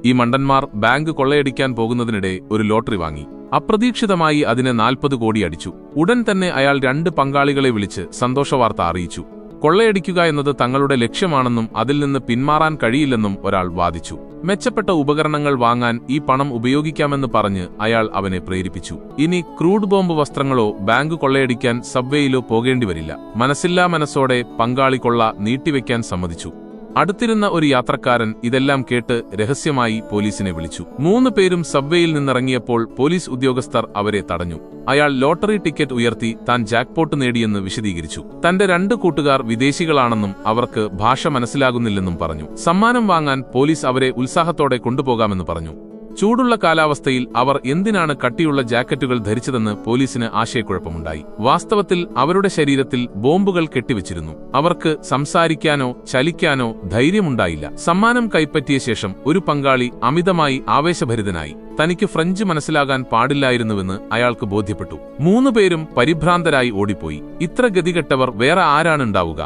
ഈ മണ്ടന്മാർ ബാങ്ക് കൊള്ളയടിക്കാൻ പോകുന്നതിനിടെ ഒരു ലോട്ടറി വാങ്ങി. അപ്രതീക്ഷിതമായി അതിന് 40 കോടി അടിച്ചു. ഉടൻ തന്നെ അയാൾ 2 പങ്കാളികളെ വിളിച്ച് സന്തോഷവാർത്ത അറിയിച്ചു. കൊള്ളയടിക്കുക എന്നത് തങ്ങളുടെ ലക്ഷ്യമാണെന്നും അതിൽ നിന്ന് പിന്മാറാൻ കഴിയില്ലെന്നും ഒരാൾ വാദിച്ചു. മെച്ചപ്പെട്ട ഉപകരണങ്ങൾ വാങ്ങാൻ ഈ പണം ഉപയോഗിക്കാമെന്ന് പറഞ്ഞ് അയാൾ അവനെ പ്രേരിപ്പിച്ചു. ഇനി ക്രൂഡ് ബോംബ് വസ്ത്രങ്ങളോ ബാങ്ക് കൊള്ളയടിക്കാൻ സബ്വേയിലോ പോകേണ്ടിവരില്ല. മനസ്സില്ലാ മനസ്സോടെ പങ്കാളി കൊള്ള നീട്ടിവെക്കാൻ സമ്മതിച്ചു. അടുത്തിരുന്ന ഒരു യാത്രക്കാരൻ ഇതെല്ലാം കേട്ട് രഹസ്യമായി പോലീസിനെ വിളിച്ചു. 3 പേരും സബ്വേയിൽ നിന്നിറങ്ങിയപ്പോൾ പോലീസ് ഉദ്യോഗസ്ഥർ അവരെ തടഞ്ഞു. അയാൾ ലോട്ടറി ടിക്കറ്റ് ഉയർത്തി താൻ ജാക്ക്പോട്ട് നേടിയെന്ന് വിശദീകരിച്ചു. തന്റെ 2 കൂട്ടുകാർ വിദേശികളാണെന്നും അവർക്ക് ഭാഷ മനസ്സിലാകുന്നില്ലെന്നും പറഞ്ഞു. സമ്മാനം വാങ്ങാൻ പോലീസ് അവരെ ഉത്സാഹത്തോടെ കൊണ്ടുപോകാമെന്ന് പറഞ്ഞു. ചൂടുള്ള കാലാവസ്ഥയിൽ അവർ എന്തിനാണ് കട്ടിയുള്ള ജാക്കറ്റുകൾ ധരിച്ചതെന്ന് പോലീസിന് ആശയക്കുഴപ്പമുണ്ടായി. വാസ്തവത്തിൽ അവരുടെ ശരീരത്തിൽ ബോംബുകൾ കെട്ടിവച്ചിരുന്നു. അവർക്ക് സംസാരിക്കാനോ ചലിക്കാനോ ധൈര്യമുണ്ടായില്ല. സമ്മാനം കൈപ്പറ്റിയ ശേഷം ഒരു പങ്കാളി അമിതമായി ആവേശഭരിതനായി. തനിക്ക് ഫ്രഞ്ച് മനസ്സിലാകാൻ പാടില്ലായിരുന്നുവെന്ന് അയാൾക്ക് ബോധ്യപ്പെട്ടു. 3 പേരും പരിഭ്രാന്തരായി ഓടിപ്പോയി. ഇത്ര ഗതികെട്ടവർ വേറെ ആരാണുണ്ടാവുക?